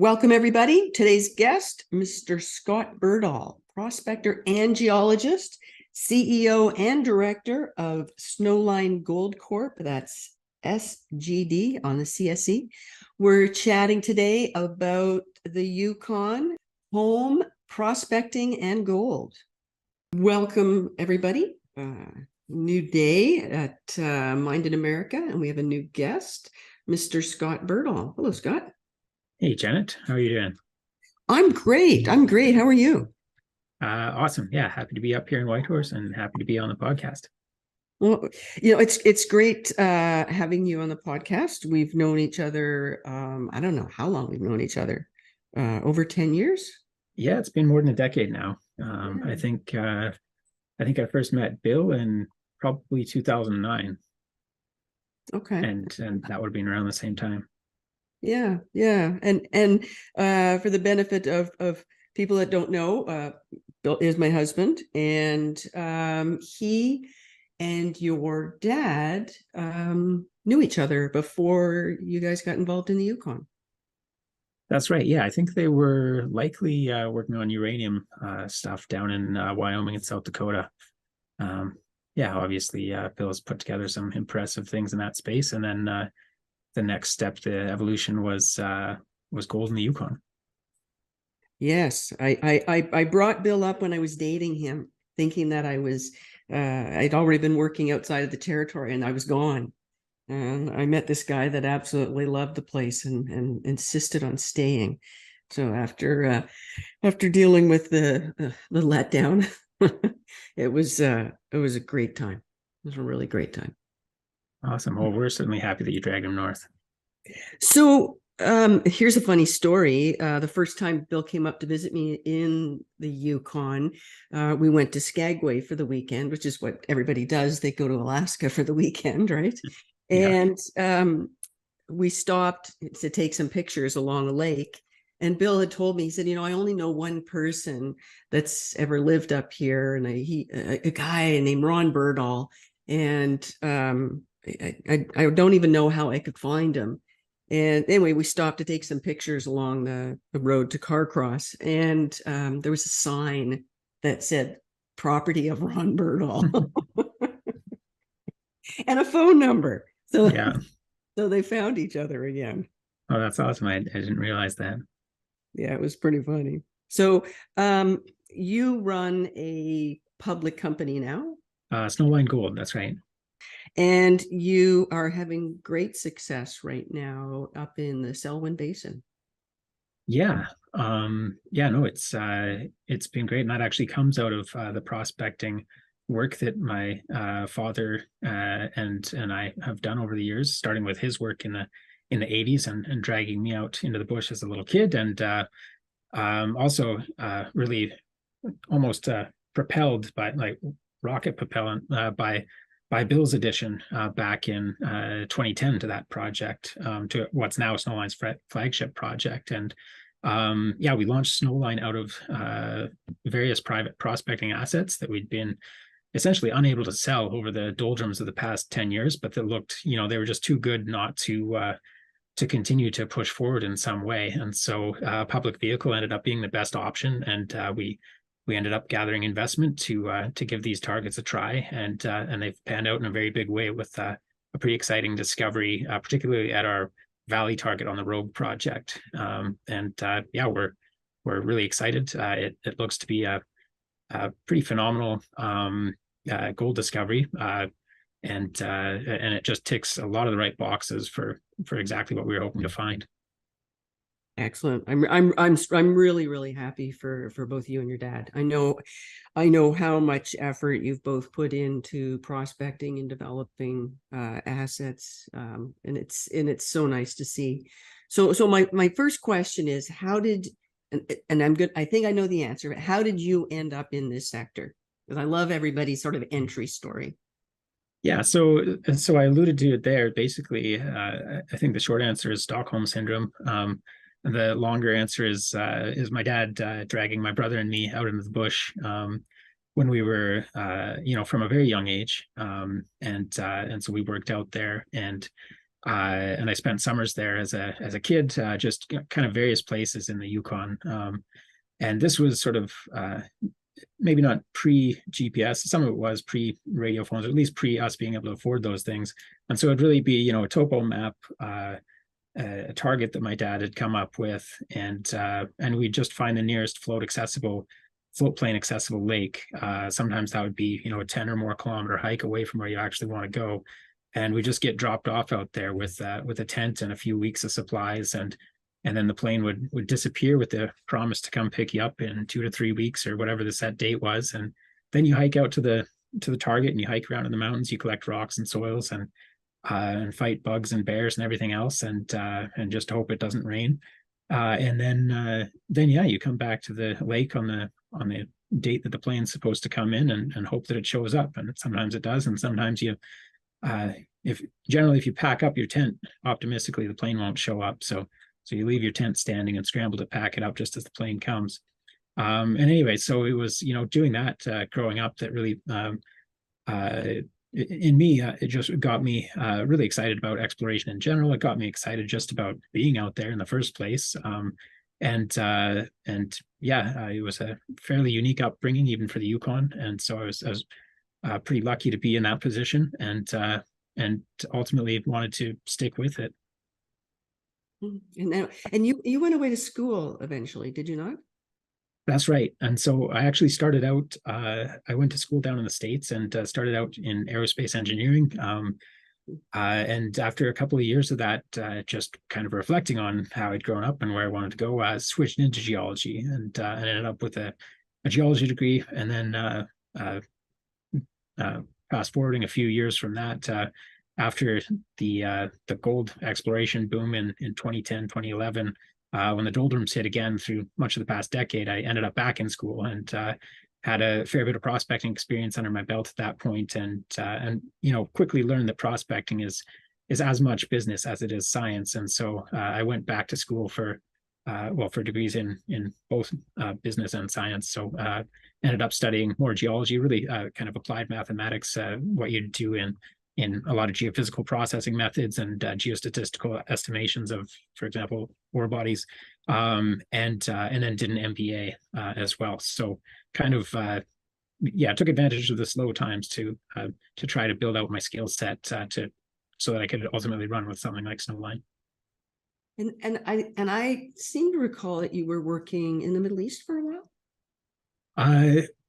Welcome, everybody. Today's guest, Mr. Scott Berdahl, prospector and geologist, CEO and director of Snowline Gold Corp. That's SGD on the CSE. We're chatting today about the Yukon, home, prospecting, and gold. Welcome, everybody. New day at Mind in America, and we have a new guest, Mr. Scott Berdahl. Hello, Scott. Hey, Janet, how are you doing? I'm great. How are you? Awesome. Yeah, happy to be up here in Whitehorse and happy to be on the podcast. Well, it's great having you on the podcast. We've known each other. I don't know how long we've known each other. Over 10 years? Yeah, it's been more than a decade now. I think I first met Bill in probably 2009. Okay. And that would have been around the same time. Yeah. And for the benefit of people that don't know, Bill is my husband, and he and your dad knew each other before you guys got involved in the Yukon. That's right. Yeah, I think they were likely working on uranium stuff down in Wyoming and South Dakota. Yeah, obviously Bill has put together some impressive things in that space, and then the next step, the evolution was gold in the Yukon. Yes, I brought Bill up when I was dating him, thinking that I'd already been working outside of the territory and I was gone. And I met this guy that absolutely loved the place and insisted on staying. So after dealing with the letdown, it was a great time. It was a really great time. Awesome. Well, we're certainly happy that you dragged him north. So here's a funny story. The first time Bill came up to visit me in the Yukon, we went to Skagway for the weekend, which is what everybody does. They go to Alaska for the weekend, right? Yeah. And we stopped to take some pictures along a lake. And Bill had told me, he said, I only know one person that's ever lived up here, and a guy named Ron Berdahl. And I don't even know how I could find him. And anyway, we stopped to take some pictures along the road to Carcross, and there was a sign that said property of Ron Berdahl and a phone number. So yeah, so they found each other again. Oh, that's awesome. I didn't realize that. Yeah, it was pretty funny. So you run a public company now? Snowline Gold, that's right. And you are having great success right now up in the Selwyn Basin. Yeah. No, it's been great. And that actually comes out of the prospecting work that my father and I have done over the years, starting with his work in the 80s and dragging me out into the bush as a little kid, and also really almost propelled by, like, rocket propellant by Bill's addition back in 2010 to that project, to what's now Snowline's flagship project. And we launched Snowline out of various private prospecting assets that we'd been essentially unable to sell over the doldrums of the past 10 years, but that looked, they were just too good not to continue to push forward in some way. And so public vehicle ended up being the best option, and we ended up gathering investment to give these targets a try, and they've panned out in a very big way with a pretty exciting discovery, particularly at our Valley target on the Rogue project. We're really excited. It looks to be a pretty phenomenal gold discovery, and it just ticks a lot of the right boxes for exactly what we were hoping to find. Excellent. I'm really, really happy for both you and your dad. I know how much effort you've both put into prospecting and developing assets, and it's so nice to see. So my first question is, how did, and I'm good, I think I know the answer, but how did you end up in this sector? Because I love everybody's sort of entry story. Yeah, so I alluded to it there. Basically, I think the short answer is Stockholm syndrome. The longer answer is my dad dragging my brother and me out into the bush when we were, from a very young age, and so we worked out there, and And I spent summers there as a kid, just kind of various places in the Yukon. And this was sort of maybe not pre-GPS. Some of it was pre-radio phones, or at least pre us being able to afford those things. And so it'd really be, a topo map, a target that my dad had come up with, and we'd just find the nearest float plane accessible lake. Sometimes that would be, a 10 or more kilometer hike away from where you actually want to go. And we just get dropped off out there with a tent and a few weeks of supplies, and then the plane would disappear with the promise to come pick you up in 2 to 3 weeks or whatever the set date was. And then you hike out to the target, and you hike around in the mountains. You collect rocks and soils, and fight bugs and bears and everything else, and just hope it doesn't rain. And then you come back to the lake on the date that the plane's supposed to come in, and hope that it shows up. And sometimes it does, and sometimes if you pack up your tent optimistically, the plane won't show up. So you leave your tent standing and scramble to pack it up just as the plane comes. And anyway, so it was, doing that growing up that really, in me, it just got me really excited about exploration in general. It got me excited just about being out there in the first place. It was a fairly unique upbringing, even for the Yukon. And so I was pretty lucky to be in that position, and ultimately wanted to stick with it. And you went away to school eventually, did you not? That's right. And so I actually started out, I went to school down in the States, and started out in aerospace engineering. And after a couple of years of that, just kind of reflecting on how I'd grown up and where I wanted to go, I switched into geology, and ended up with a geology degree. And then fast forwarding a few years from that, after the gold exploration boom in 2010, 2011, when the doldrums hit again through much of the past decade, I ended up back in school, and had a fair bit of prospecting experience under my belt at that point, and quickly learned that prospecting is as much business as it is science. And so I went back to school for degrees in both business and science. So ended up studying more geology, really kind of applied mathematics, what you do in a lot of geophysical processing methods and geostatistical estimations of, for example, ore bodies, and then did an MBA as well. So kind of took advantage of the slow times to try to build out my skill set so that I could ultimately run with something like Snowline. And I seem to recall that you were working in the Middle East for a while.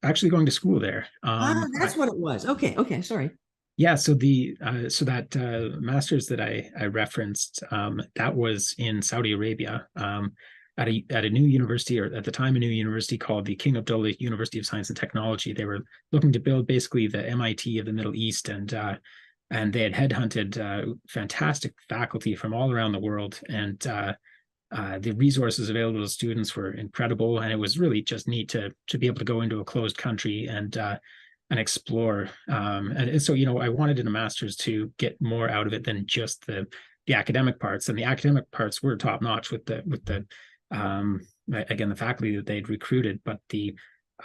Actually going to school there. That's what it was. Okay, sorry. Yeah, so that master's that I referenced, that was in Saudi Arabia, at a new university, or at the time a new university called the King Abdullah University of Science and Technology. They were looking to build basically the MIT of the Middle East, and they had headhunted fantastic faculty from all around the world, and the resources available to students were incredible, and it was really just neat to be able to go into a closed country and explore. And so, I wanted in a master's to get more out of it than just the academic parts. And the academic parts were top notch with the again, the faculty that they'd recruited, but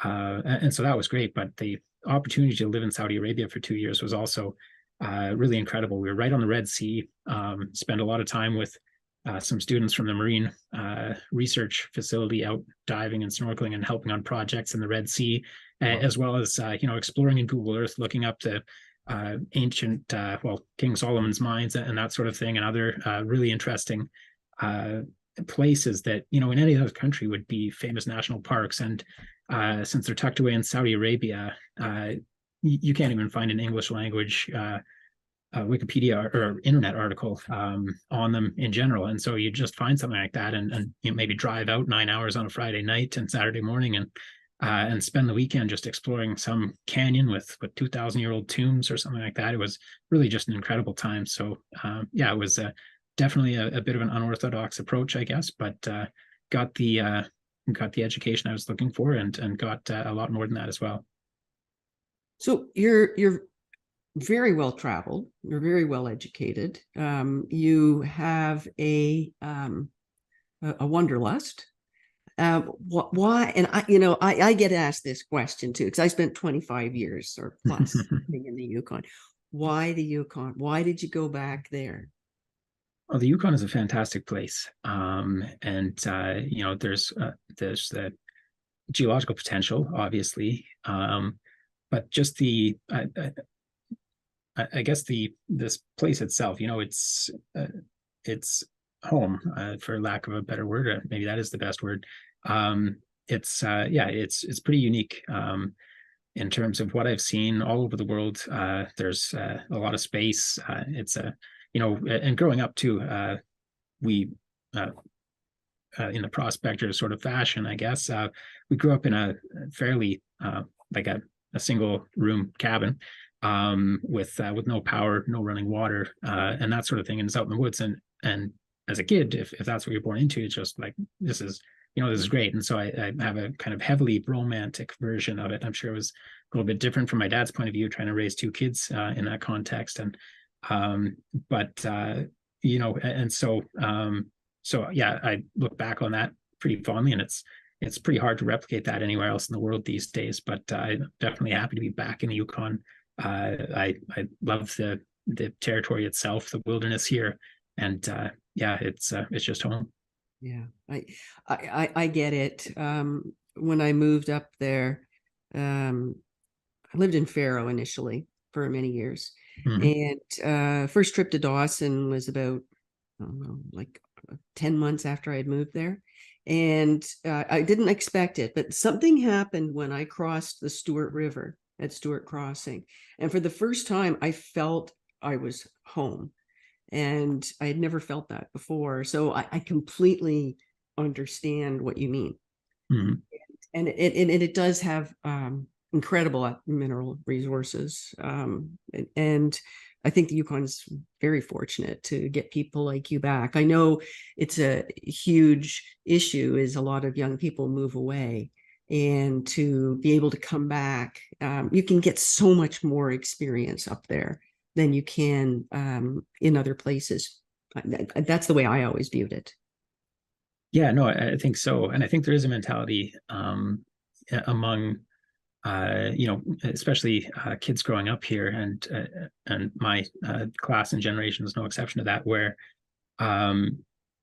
and so that was great. But the opportunity to live in Saudi Arabia for 2 years was also really incredible. We were right on the Red Sea, spent a lot of time with some students from the marine research facility out diving and snorkeling and helping on projects in the Red Sea, as well as exploring in Google Earth, looking up to ancient King Solomon's mines and that sort of thing, and other really interesting places that in any other country would be famous national parks. And since they're tucked away in Saudi Arabia, you can't even find an English language Wikipedia or internet article on them in general. And so you just find something like that, and maybe drive out 9 hours on a Friday night and Saturday morning, and spend the weekend just exploring some canyon with 2,000-year-old tombs or something like that. It was really just an incredible time. So it was definitely a bit of an unorthodox approach, I guess, but got the education I was looking for, and got a lot more than that as well. So you're very well traveled. You're very well educated. You have a wanderlust. Why? And I get asked this question too, because I spent 25 years or plus living in the Yukon. Why the Yukon? Why did you go back there? Well, the Yukon is a fantastic place, and there's the geological potential, obviously, but just I guess this place itself, it's home, for lack of a better word. Maybe that is the best word. It's pretty unique, in terms of what I've seen all over the world. There's a lot of space. And growing up too, we in the prospector sort of fashion, I guess, we grew up in a fairly like a single room cabin, with no power, no running water, and that sort of thing, and it's out in the woods. And as a kid, if that's what you're born into, it's just like, this is great. And so I have a kind of heavily romantic version of it. I'm sure it was a little bit different from my dad's point of view, trying to raise two kids in that context. And so yeah, I look back on that pretty fondly, and it's pretty hard to replicate that anywhere else in the world these days. But I'm definitely happy to be back in the Yukon. I love the territory itself, the wilderness here, and it's just home. Yeah, I get it. When I moved up there, I lived in Faro initially for many years, and first trip to Dawson was about, I don't know, like 10 months after I had moved there. And I didn't expect it, but something happened when I crossed the Stewart River at Stewart Crossing. And for the first time, I felt I was home. And I had never felt that before. So I completely understand what you mean. Mm-hmm. And it does have incredible mineral resources. And I think the Yukon is very fortunate to get people like you back. I know it's a huge issue, is a lot of young people move away, and to be able to come back, you can get so much more experience up there than you can in other places. That's the way I always viewed it. Yeah, no, I think so. And I think there is a mentality among especially kids growing up here, and my class and generation is no exception to that, where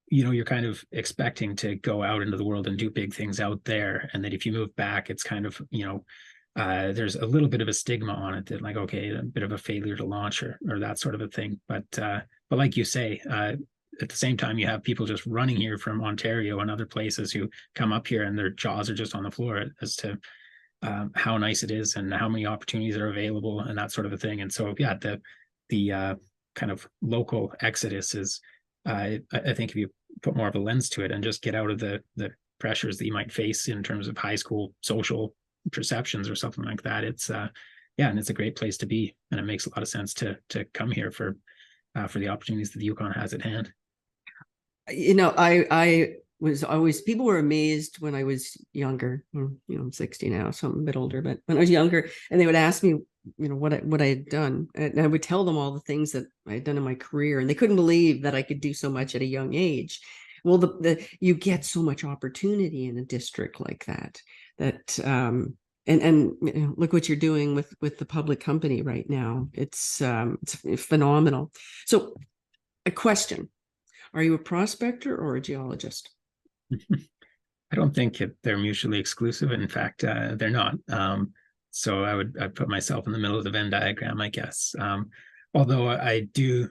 you're kind of expecting to go out into the world and do big things out there, and that if you move back, it's kind of there's a little bit of a stigma on it, that like, okay, a bit of a failure to launch, or that sort of a thing. But like you say, at the same time, you have people just running here from Ontario and other places who come up here and their jaws are just on the floor as to how nice it is and how many opportunities are available and that sort of a thing. And so, yeah, the kind of local exodus is, I think, if you put more of a lens to it and just get out of the pressures that you might face in terms of high school social perceptions or something like that, it's and it's a great place to be, and it makes a lot of sense to come here for the opportunities that the Yukon has at hand. I was always, people were amazed when I was younger. I'm 60 now, so I'm a bit older, but when I was younger, and they would ask me, what I had done, and I would tell them all the things that I had done in my career, and they couldn't believe that I could do so much at a young age. Well, you get so much opportunity in a district like that, and look what you're doing with the public company right now. It's phenomenal. So, a question: are you a prospector or a geologist? I don't think they're mutually exclusive. In fact, they're not. So I'd put myself in the middle of the Venn diagram, I guess. Although I do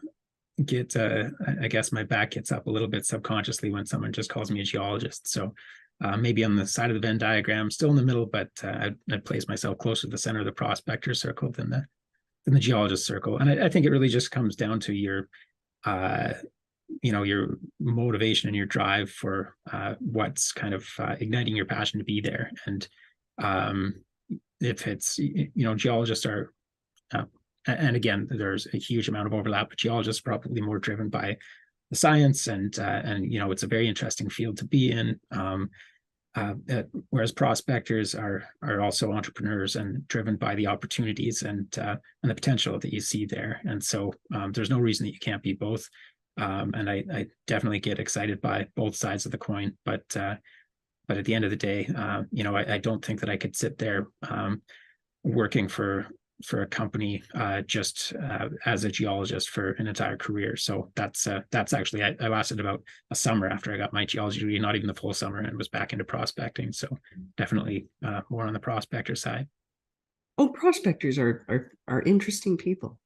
get, I guess my back gets up a little bit subconsciously when someone just calls me a geologist. So maybe on the side of the Venn diagram, still in the middle, but I'd place myself closer to the center of the prospector circle than the geologist circle. And I think it really just comes down to your motivation and your drive for what's kind of igniting your passion to be there. And if it's, geologists are, and again, there's a huge amount of overlap, but geologists are probably more driven by the science, and it's a very interesting field to be in. Whereas prospectors are also entrepreneurs and driven by the opportunities and the potential that you see there. And so there's no reason that you can't be both. And I definitely get excited by both sides of the coin, but at the end of the day, I don't think that I could sit there working for a company just as a geologist for an entire career. So that's actually, I lasted about a summer after I got my geology degree, not even the full summer, and was back into prospecting. So definitely more on the prospector side. Oh, prospectors are interesting people.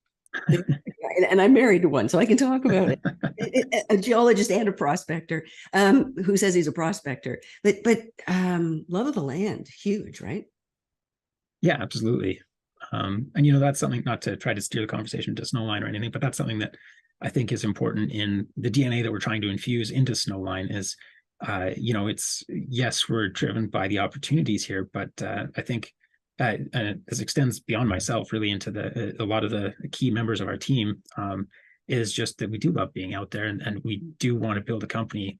And I'm married to one, so I can talk about it. A geologist and a prospector who says he's a prospector, but love of the land, huge, right? Yeah, absolutely. And that's something, not to try to steer the conversation to Snowline or anything, but that's something that I think is important in the DNA that we're trying to infuse into Snowline is, it's, yes, we're driven by the opportunities here, but I think this extends beyond myself really into a lot of the key members of our team, is just that we do love being out there, and we do want to build a company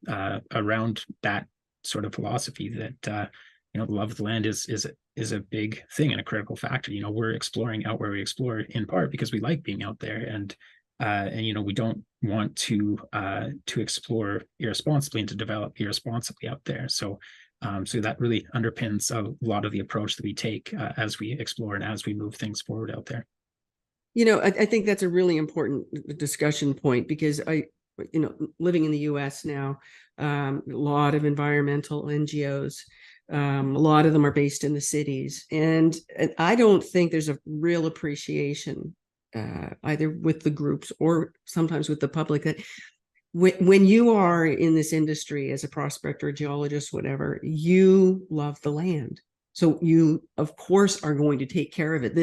around that sort of philosophy that, the love of the land is a big thing and a critical factor. We're exploring out where we explore in part because we like being out there, and we don't want to explore irresponsibly and to develop irresponsibly out there. So that really underpins a lot of the approach that we take as we explore and as we move things forward out there. I think that's a really important discussion point, because living in the US now, a lot of environmental NGOs, a lot of them are based in the cities, and I don't think there's a real appreciation either with the groups or sometimes with the public that when you are in this industry as a prospector, geologist, whatever, you love the land. So you, of course, are going to take care of it.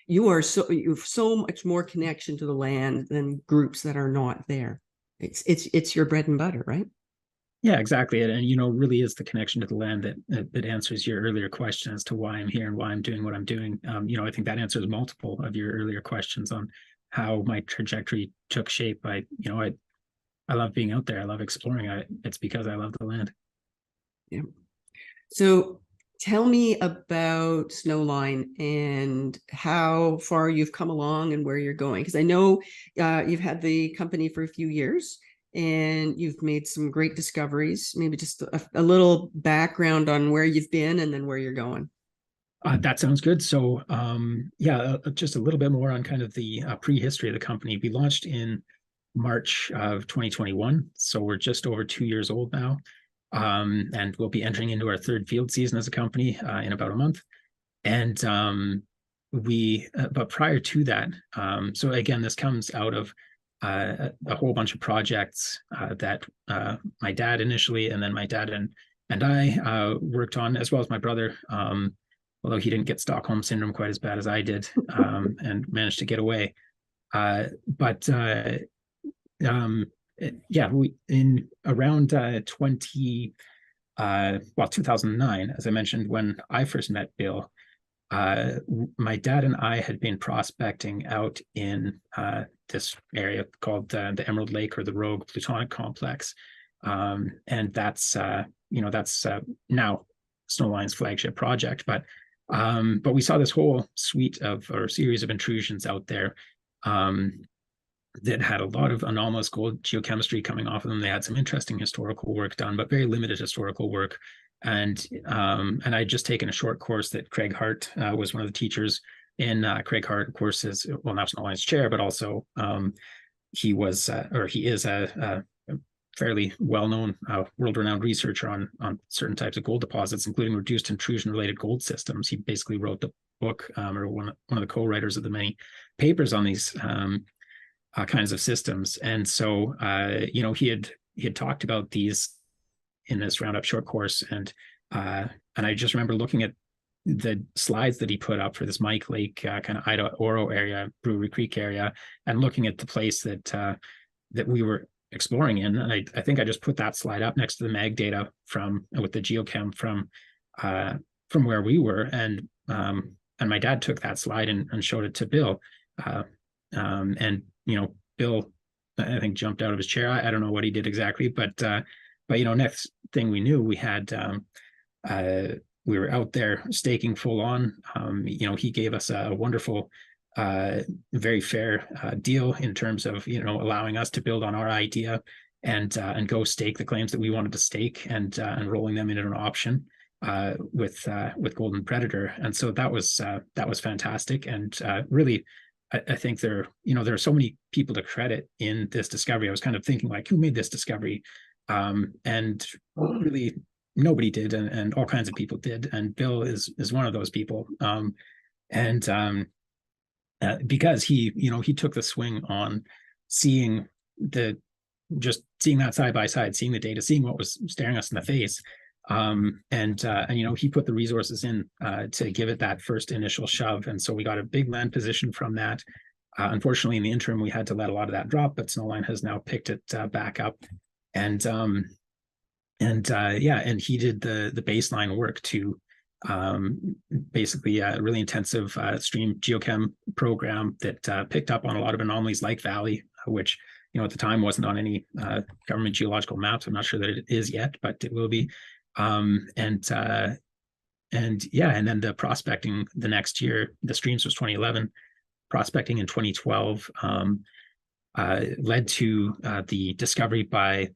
You have so much more connection to the land than groups that are not there. It's your bread and butter, right? Yeah, exactly. And really is the connection to the land that answers your earlier question as to why I'm here and why I'm doing what I'm doing. I think that answers multiple of your earlier questions on how my trajectory took shape. I love being out there. I love exploring. It's because I love the land. Yeah. So tell me about Snowline and how far you've come along and where you're going. Because I know you've had the company for a few years and you've made some great discoveries. Maybe just a little background on where you've been and then where you're going. That sounds good. So, just a little bit more on kind of the prehistory of the company. We launched in March of 2021. So we're just over 2 years old now. And we'll be entering into our third field season as a company in about a month. And but prior to that, so again, this comes out of a whole bunch of projects that my dad initially, and then my dad and I worked on, as well as my brother, although he didn't get Stockholm syndrome quite as bad as I did, and managed to get away. We in around 2009, as I mentioned, when I first met Bill, my dad and I had been prospecting out in this area called the Emerald Lake, or the Rogue Plutonic Complex, and that's now Snowline's flagship project. But we saw this whole suite of, or series of, intrusions out there that had a lot of anomalous gold geochemistry coming off of them. They had some interesting historical work done, but very limited historical work. And I'd just taken a short course that Craig Hart was one of the teachers in. Craig Hart, of course, is now Snowline's chair, but also he is a fairly well-known, world-renowned researcher on certain types of gold deposits, including reduced intrusion-related gold systems. He basically wrote the book, or one of the co-writers of the many papers on these kinds of systems. And so, he had talked about these in this roundup short course, and I just remember looking at the slides that he put up for this Mike Lake kind of Ida Oro area, Brewery Creek area, and looking at the place that we were exploring in. And I think I just put that slide up next to the mag data with the geochem from where we were, and my dad took that slide and showed it to Bill, and Bill, I think, jumped out of his chair. I don't know what he did exactly, but next thing we knew, we were out there staking full on. He gave us a wonderful, very fair deal in terms of allowing us to build on our idea and go stake the claims that we wanted to stake, and rolling them into an option. with Golden Predator, and so that was fantastic. And really, I think there are so many people to credit in this discovery. I was kind of thinking, like, who made this discovery? And really nobody did, and all kinds of people did. And Bill is one of those people. Because he took the swing on seeing seeing that side by side, seeing the data, seeing what was staring us in the face. And he put the resources in to give it that first initial shove. And so we got a big land position from that. Unfortunately, in the interim, we had to let a lot of that drop, but Snowline has now picked it back up. And he did the baseline work to basically a really intensive stream geochem program that picked up on a lot of anomalies like Valley, which at the time wasn't on any government geological maps. I'm not sure that it is yet, but it will be. And then the prospecting the next year, the streams was 2011, prospecting in 2012 led to the discovery by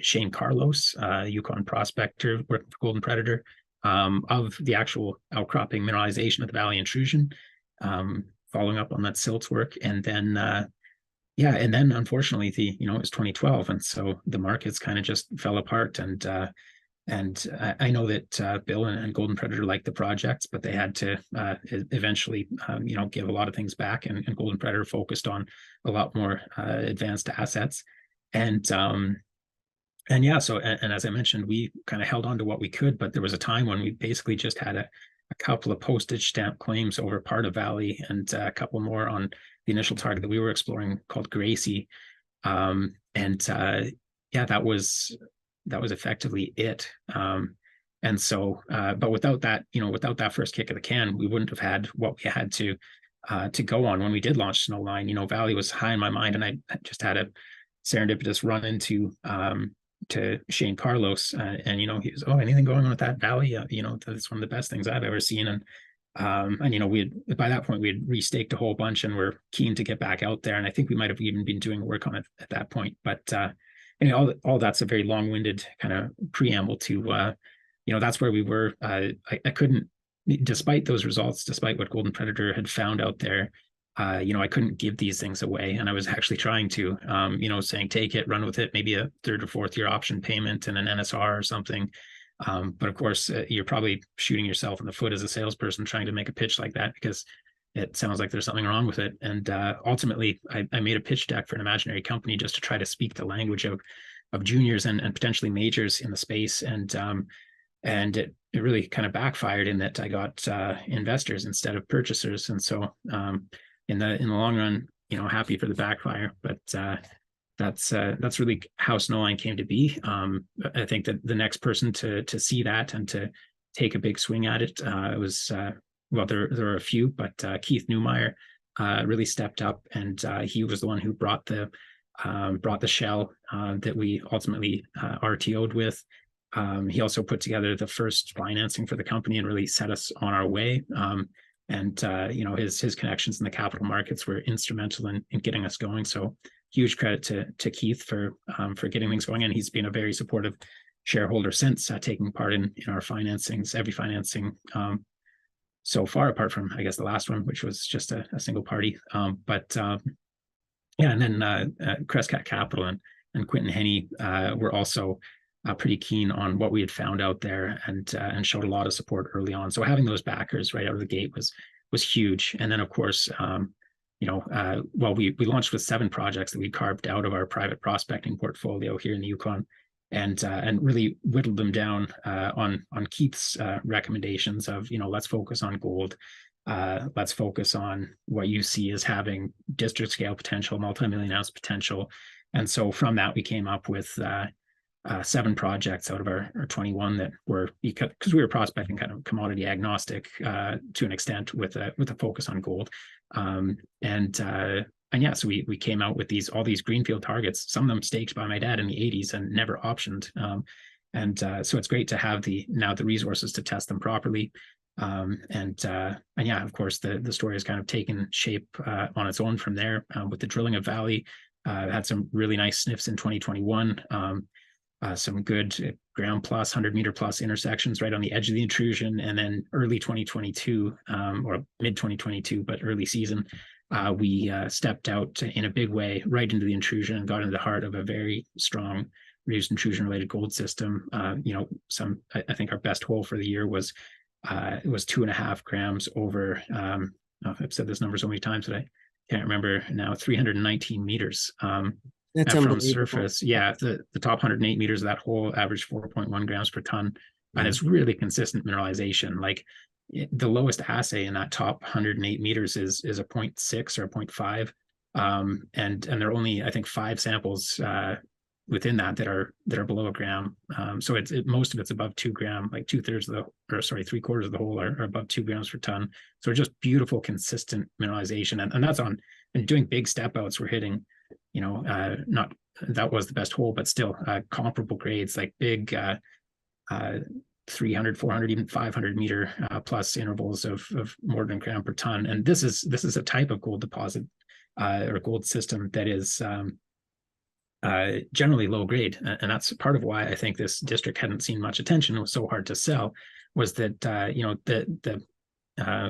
Shane Carlos, Yukon prospector working for Golden Predator, of the actual outcropping mineralization of the Valley intrusion, following up on that silts work. And then unfortunately it was 2012, and so the markets kind of just fell apart. And I know that Bill and Golden Predator liked the projects, but they had to eventually give a lot of things back, and Golden Predator focused on a lot more advanced assets. And as I mentioned, we kind of held on to what we could, but there was a time when we basically just had a couple of postage stamp claims over part of Valley, and a couple more on the initial target that we were exploring called Gracie. That was effectively it. And so, but without that first kick of the can, we wouldn't have had what we had to go on when we did launch Snowline. Valley was high in my mind, and I just had a serendipitous run into to Shane Carlos, and he was, "Oh, anything going on with that Valley? That's one of the best things I've ever seen." And by that point we had restaked a whole bunch, and we're keen to get back out there. And I think we might have even been doing work on it at that point. But all that's a very long-winded kind of preamble to that's where we were. I couldn't, despite those results, despite what Golden Predator had found out there, I couldn't give these things away. And I was actually trying to, saying, take it, run with it, maybe a third or fourth year option payment and an NSR or something. But of course, you're probably shooting yourself in the foot as a salesperson trying to make a pitch like that, because it sounds like there's something wrong with it. And ultimately, I made a pitch deck for an imaginary company just to try to speak the language of juniors and potentially majors in the space. And it really kind of backfired in that I got investors instead of purchasers. And so in the long run, happy for the backfire. But that's really how Snowline came to be. I think that the next person to see that and to take a big swing at it was there are a few, but Keith Newmeyer really stepped up, and he was the one who brought the shell that we ultimately RTO'd with. He also put together the first financing for the company and really set us on our way. His connections in the capital markets were instrumental in getting us going. So huge credit to Keith for getting things going. And he's been a very supportive shareholder since, taking part in our financings, every financing so far, apart from, I guess, the last one, which was just a single party. And then Crescat Capital and Quentin Henney were also pretty keen on what we had found out there, and showed a lot of support early on. So having those backers right out of the gate was huge. And then, of course, we launched with 7 projects that we carved out of our private prospecting portfolio here in the Yukon, and really whittled them down on Keith's recommendations of, let's focus on gold. Let's focus on what you see as having district scale potential, multi-million ounce potential. And so from that, we came up with 7 projects out of our 21 that were, because we were prospecting kind of commodity agnostic to an extent, with a focus on gold. So we came out with all these greenfield targets, some of them staked by my dad in the 80s and never optioned. So it's great to have the resources to test them properly. Of course, the story has kind of taken shape on its own from there with the drilling of Valley. Had some really nice sniffs in 2021. some good ground plus 100-meter plus intersections right on the edge of the intrusion. And then early 2022 or mid 2022, but early season, we stepped out in a big way right into the intrusion and got into the heart of a very strong reduced intrusion related gold system. I think our best hole for the year was it was 2.5 grams over I've said this number so many times that I can't remember now, 319 meters. That's from unbelievable. surface. Yeah, the top 108 meters of that hole averaged 4.1 grams per ton. And it's really consistent mineralization. Like the lowest assay in that top 108 meters is a 0.6 or a 0.5. And there are only, I think, 5 samples within that are below a gram. So most of it's above 2 gram, like 3/4 of the hole are above 2 grams per ton. So just beautiful, consistent mineralization. And that's on, and doing big step outs, we're hitting, not that was the best hole, but still comparable grades, like big 300, 400, even 500 meter plus intervals of more than a gram per ton. And this is a type of gold deposit or gold system that is generally low grade. And that's part of why I think this district hadn't seen much attention. It was so hard to sell, was that, the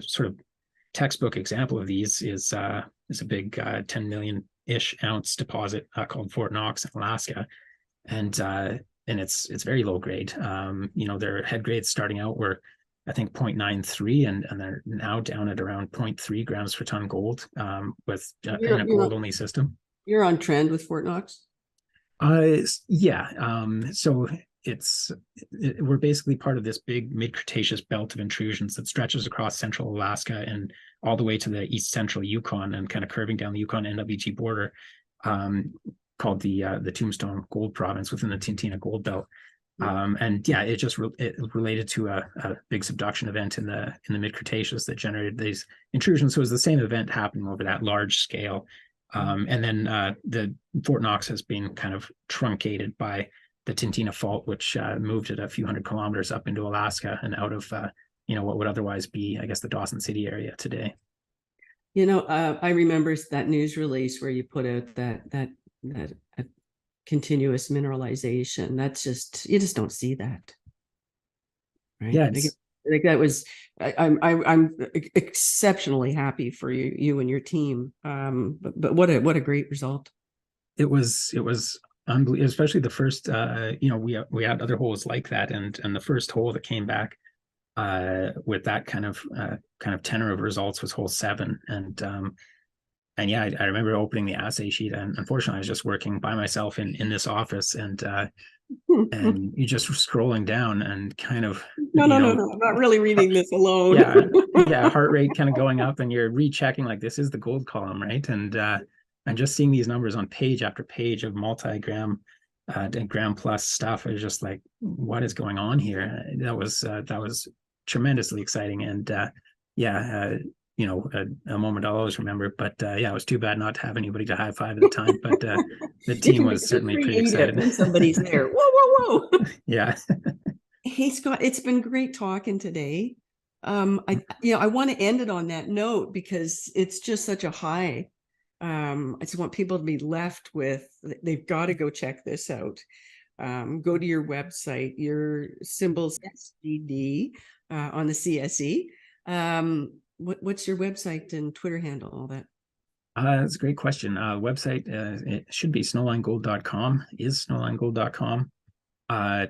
sort of textbook example of these is a big 10 million-ish ounce deposit called Fort Knox in Alaska. And it's very low grade. Their head grades starting out were, I think, 0.93, and they're now down at around 0.3 grams per ton gold with in a gold only system. You're on trend with Fort Knox? So we're basically part of this big mid-Cretaceous belt of intrusions that stretches across central Alaska and all the way to the east central Yukon, and kind of curving down the Yukon NWG border, called the Tombstone Gold Province within the Tintina Gold Belt. It related to a big subduction event in the mid-Cretaceous that generated these intrusions. So it was the same event happening over that large scale. And then the Fort Knox has been kind of truncated by the Tintina Fault, which moved it a few hundred kilometers up into Alaska and out of what would otherwise be, I guess, the Dawson City area today. I remember that news release where you put out that continuous mineralization. That's just, you just don't see that, right? Yeah, like that was, I'm exceptionally happy for you and your team. But what a great result. It was unbelievable, especially the first. We had other holes like that, and the first hole that came back with that kind of tenor of results was hole 7. And yeah, I remember opening the assay sheet, and unfortunately I was just working by myself in this office, and you just scrolling down and kind of no, I'm not really reading this alone. Heart rate kind of going up, and you're rechecking, like, this is the gold column, right? And just seeing these numbers on page after page of multi-gram gram plus stuff, I was just like, what is going on here? That was tremendously exciting. And a moment I'll always remember. But it was too bad not to have anybody to high five at the time. But the team was certainly pretty excited when somebody's there. Whoa. Yeah. Hey, Scott, it's been great talking today. I want to end it on that note because it's just such a high. I just want people to be left with, they've got to go check this out. Go to your website, your symbols SGD on the CSE. What's your website and Twitter handle, all that? That's a great question. Website, it should be snowlinegold.com, is snowlinegold.com.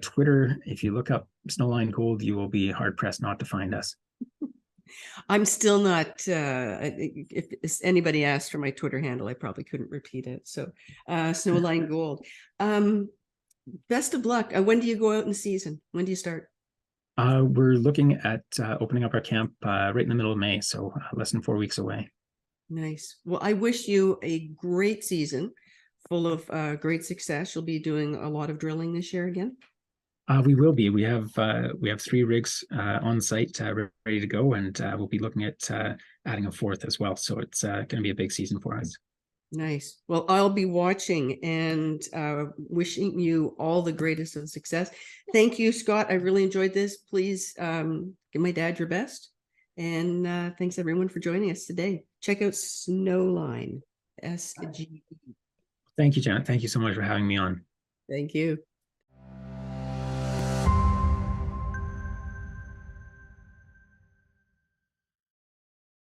Twitter, if you look up Snowline Gold, you will be hard-pressed not to find us. I'm still not, if anybody asked for my Twitter handle, I probably couldn't repeat it. So Snowline Gold. Best of luck. When do you go out in season? When do you start? We're looking at opening up our camp right in the middle of May, so less than 4 weeks away. Nice. Well, I wish you a great season full of great success. You'll be doing a lot of drilling this year again? We will be. We have 3 rigs on site ready to go, and we'll be looking at adding a 4th as well. So it's going to be a big season for us. Nice. Well, I'll be watching and wishing you all the greatest of success. Thank you, Scott. I really enjoyed this. Please give my dad your best. And thanks everyone for joining us today. Check out Snowline, SGD. Thank you, Janet. Thank you so much for having me on. Thank you.